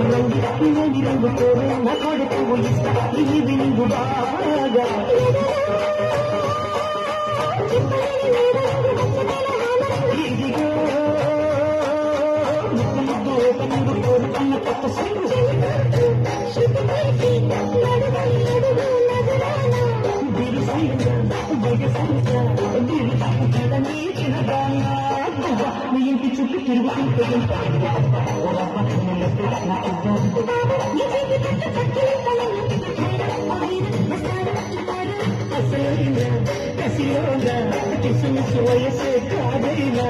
రంగు రంగు కోరు నా కొడుకు ఇస్తా ఈవినింగ్ బాగా ఇదిగో ముద్దు ముద్దు రంగు కోరుకున్న కొత్త సింగు మీ ఇంటి చుట్టూ తిరుగుతుంటే కసిలోగా కిసుమిసు వయసే కాదైనా